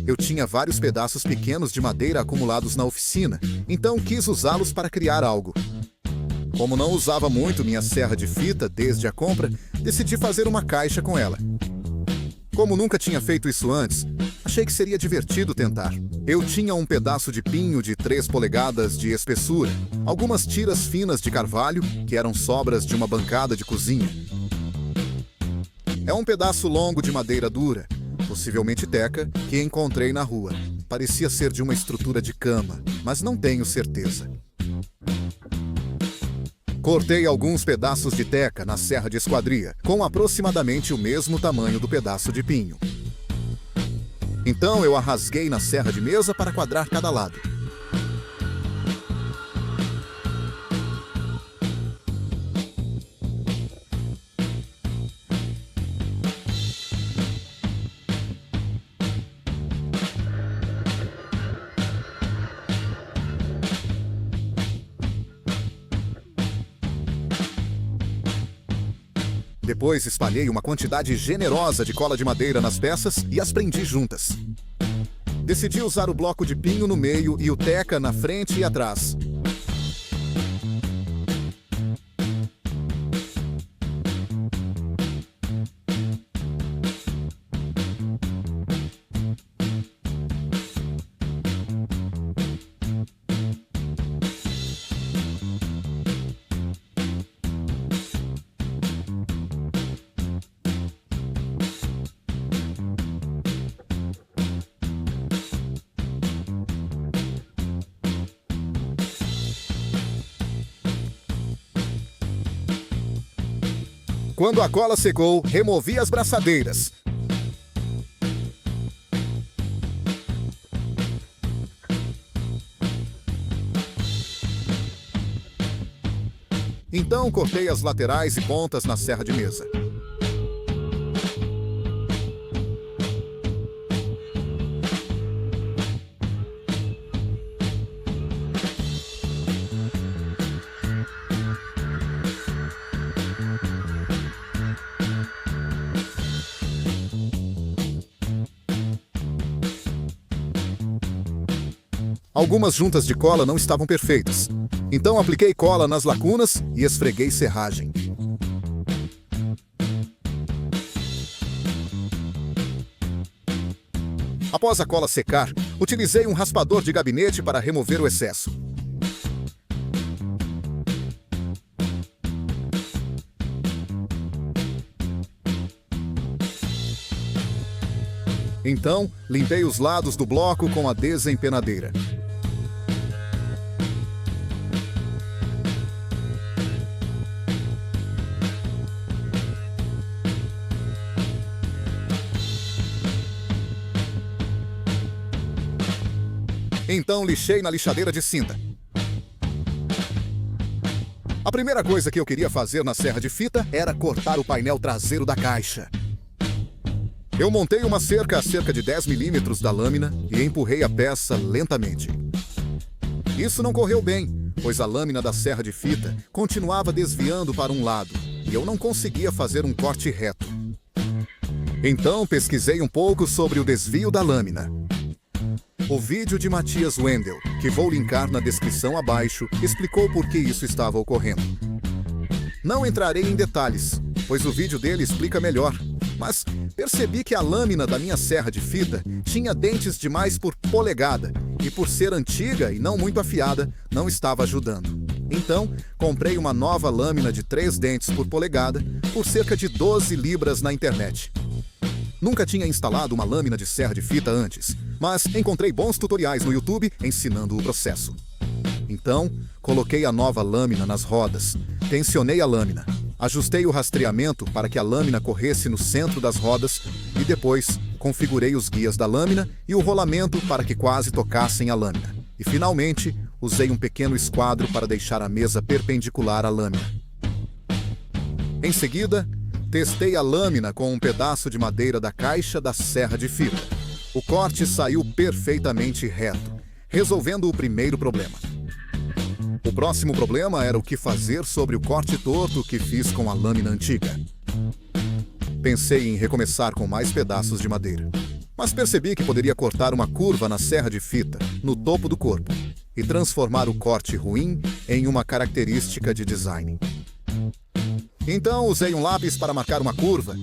Eu tinha vários pedaços pequenos de madeira acumulados na oficina, então quis usá-los para criar algo. Como não usava muito minha serra de fita desde a compra, decidi fazer uma caixa com ela. Como nunca tinha feito isso antes, achei que seria divertido tentar. Eu tinha um pedaço de pinho de 3 polegadas de espessura, algumas tiras finas de carvalho, que eram sobras de uma bancada de cozinha. É um pedaço longo de madeira dura, possivelmente teca, que encontrei na rua. Parecia ser de uma estrutura de cama, mas não tenho certeza. Cortei alguns pedaços de teca na serra de esquadria, com aproximadamente o mesmo tamanho do pedaço de pinho. Então eu a rasguei na serra de mesa para quadrar cada lado. Depois espalhei uma quantidade generosa de cola de madeira nas peças e as prendi juntas. Decidi usar o bloco de pinho no meio e o teca na frente e atrás. Quando a cola secou, removi as braçadeiras. Então cortei as laterais e pontas na serra de mesa. Algumas juntas de cola não estavam perfeitas, então apliquei cola nas lacunas e esfreguei serragem. Após a cola secar, utilizei um raspador de gabinete para remover o excesso. Então, limpei os lados do bloco com a desempenadeira. Então lixei na lixadeira de cinta. A primeira coisa que eu queria fazer na serra de fita era cortar o painel traseiro da caixa. Eu montei uma cerca a cerca de 10 milímetros da lâmina e empurrei a peça lentamente. Isso não correu bem, pois a lâmina da serra de fita continuava desviando para um lado e eu não conseguia fazer um corte reto. Então pesquisei um pouco sobre o desvio da lâmina. O vídeo de Matias Wendel, que vou linkar na descrição abaixo, explicou por que isso estava ocorrendo. Não entrarei em detalhes, pois o vídeo dele explica melhor, mas percebi que a lâmina da minha serra de fita tinha dentes demais por polegada, e por ser antiga e não muito afiada, não estava ajudando. Então, comprei uma nova lâmina de 3 dentes por polegada, por cerca de 12 libras na internet. Nunca tinha instalado uma lâmina de serra de fita antes, mas encontrei bons tutoriais no YouTube ensinando o processo. Então, coloquei a nova lâmina nas rodas, tensionei a lâmina, ajustei o rastreamento para que a lâmina corresse no centro das rodas e depois configurei os guias da lâmina e o rolamento para que quase tocassem a lâmina. E finalmente, usei um pequeno esquadro para deixar a mesa perpendicular à lâmina. Em seguida, testei a lâmina com um pedaço de madeira da caixa da serra de fita. O corte saiu perfeitamente reto, resolvendo o primeiro problema. O próximo problema era o que fazer sobre o corte torto que fiz com a lâmina antiga. Pensei em recomeçar com mais pedaços de madeira. Mas percebi que poderia cortar uma curva na serra de fita, no topo do corpo, e transformar o corte ruim em uma característica de design. Então usei um lápis para marcar uma curva.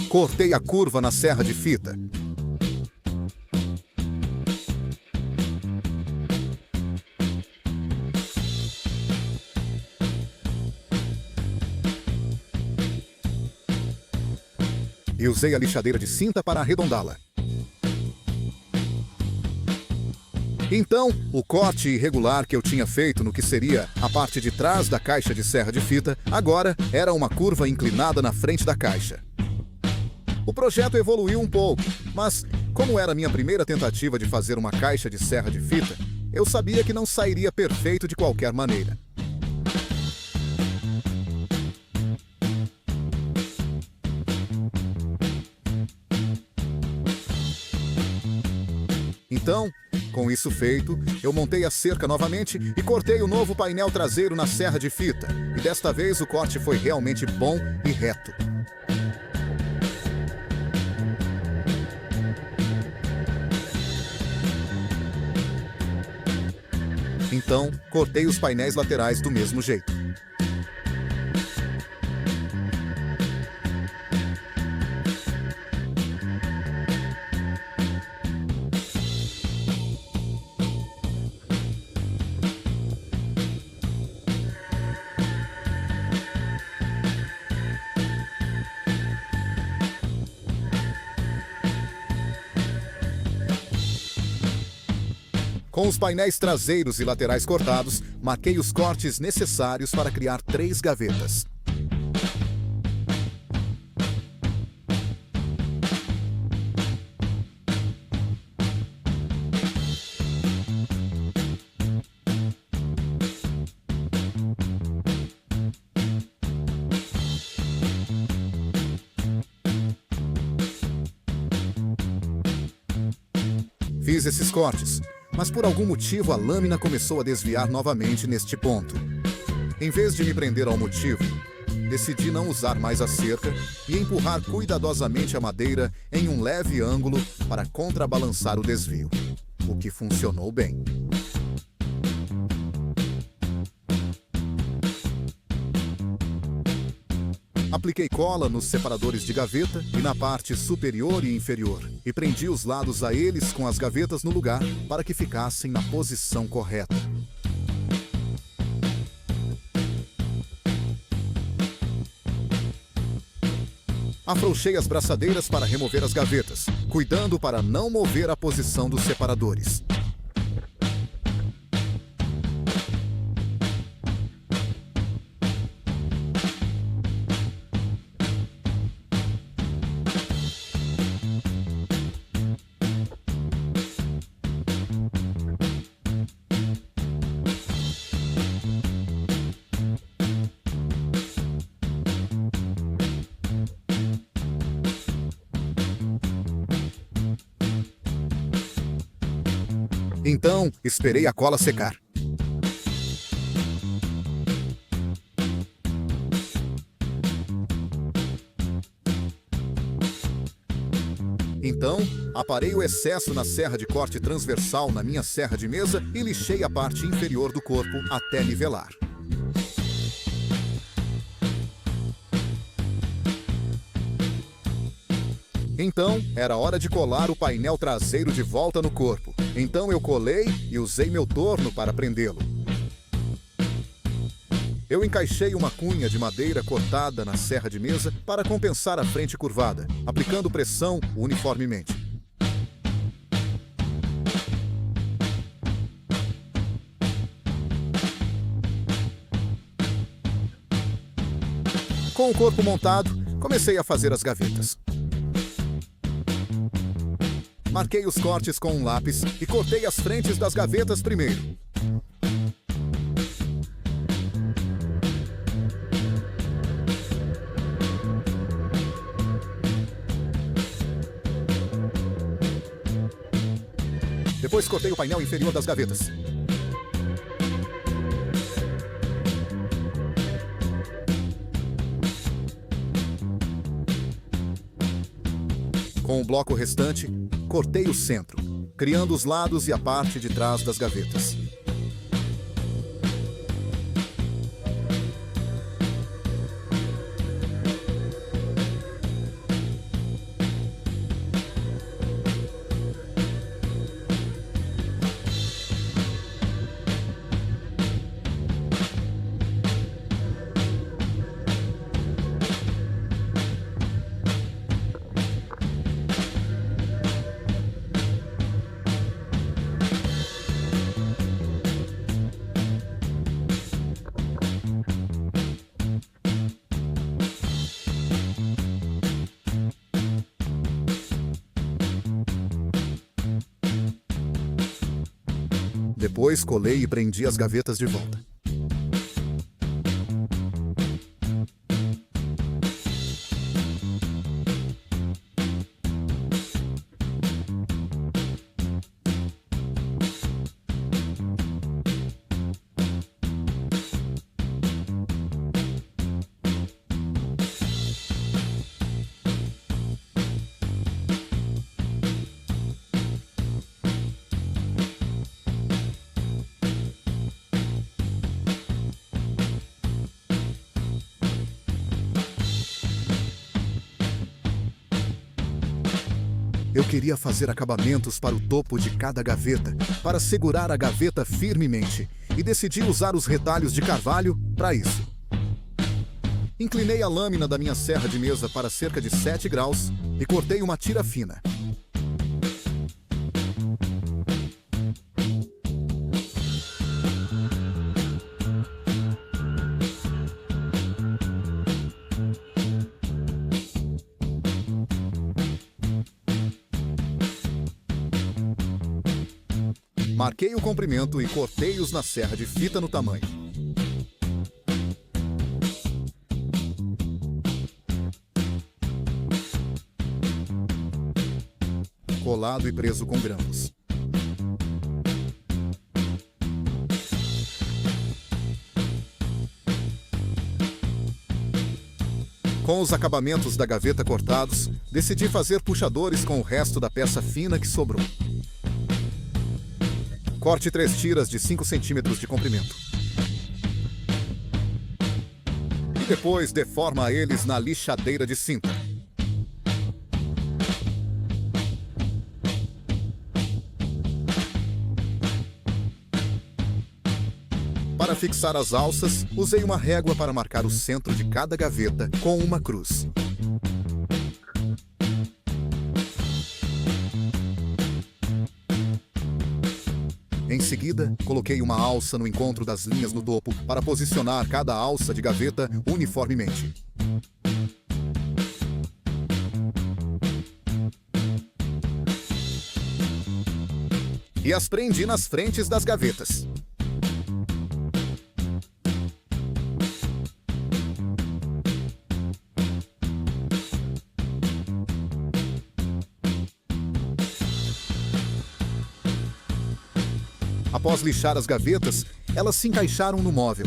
Cortei a curva na serra de fita. E usei a lixadeira de cinta para arredondá-la. Então, o corte irregular que eu tinha feito no que seria a parte de trás da caixa de serra de fita, agora era uma curva inclinada na frente da caixa. O projeto evoluiu um pouco, mas como era a minha primeira tentativa de fazer uma caixa de serra de fita, eu sabia que não sairia perfeito de qualquer maneira. Então, com isso feito, eu montei a cerca novamente e cortei o novo painel traseiro na serra de fita. E desta vez o corte foi realmente bom e reto. Então, cortei os painéis laterais do mesmo jeito. Com os painéis traseiros e laterais cortados, marquei os cortes necessários para criar 3 gavetas. Fiz esses cortes, mas por algum motivo a lâmina começou a desviar novamente neste ponto. Em vez de me prender ao motivo, decidi não usar mais a cerca e empurrar cuidadosamente a madeira em um leve ângulo para contrabalançar o desvio, o que funcionou bem. Apliquei cola nos separadores de gaveta e na parte superior e inferior, e prendi os lados a eles com as gavetas no lugar para que ficassem na posição correta. Afrouxei as braçadeiras para remover as gavetas, cuidando para não mover a posição dos separadores. Então, esperei a cola secar. Então, aparei o excesso na serra de corte transversal na minha serra de mesa e lixei a parte inferior do corpo até nivelar. Então, era hora de colar o painel traseiro de volta no corpo. Então eu colei e usei meu torno para prendê-lo. Eu encaixei uma cunha de madeira cortada na serra de mesa para compensar a frente curvada, aplicando pressão uniformemente. Com o corpo montado, comecei a fazer as gavetas. Marquei os cortes com um lápis e cortei as frentes das gavetas primeiro. Depois cortei o painel inferior das gavetas. Com o bloco restante, cortei o centro, criando os lados e a parte de trás das gavetas. Depois colei e prendi as gavetas de volta. Eu queria fazer acabamentos para o topo de cada gaveta, para segurar a gaveta firmemente, e decidi usar os retalhos de carvalho para isso. Inclinei a lâmina da minha serra de mesa para cerca de 7 graus e cortei uma tira fina. Marquei o comprimento e cortei-os na serra de fita no tamanho. Colado e preso com grampos. Com os acabamentos da gaveta cortados, decidi fazer puxadores com o resto da peça fina que sobrou. Corte 3 tiras de 5 centímetros de comprimento. E depois deforma eles na lixadeira de cinta. Para fixar as alças, usei uma régua para marcar o centro de cada gaveta com uma cruz. Em seguida, coloquei uma alça no encontro das linhas no topo para posicionar cada alça de gaveta uniformemente. E as prendi nas frentes das gavetas. Após lixar as gavetas, elas se encaixaram no móvel.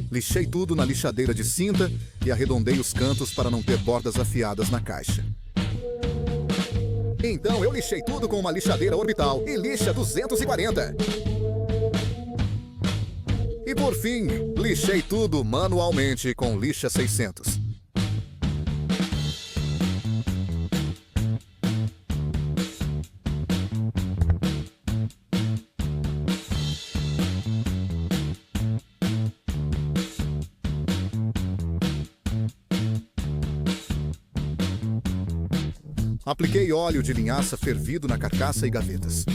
Lixei tudo na lixadeira de cinta e arredondei os cantos para não ter bordas afiadas na caixa. Então eu lixei tudo com uma lixadeira orbital e lixa 240. E por fim, lixei tudo manualmente com lixa 600. Apliquei óleo de linhaça fervido na carcaça e gavetas.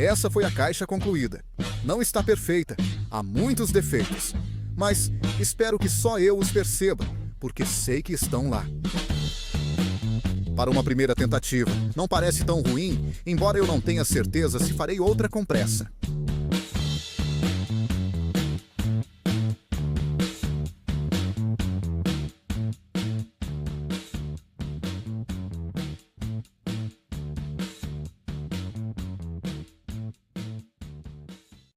Essa foi a caixa concluída. Não está perfeita, há muitos defeitos. Mas espero que só eu os perceba, porque sei que estão lá. Para uma primeira tentativa, não parece tão ruim, embora eu não tenha certeza se farei outra com pressa.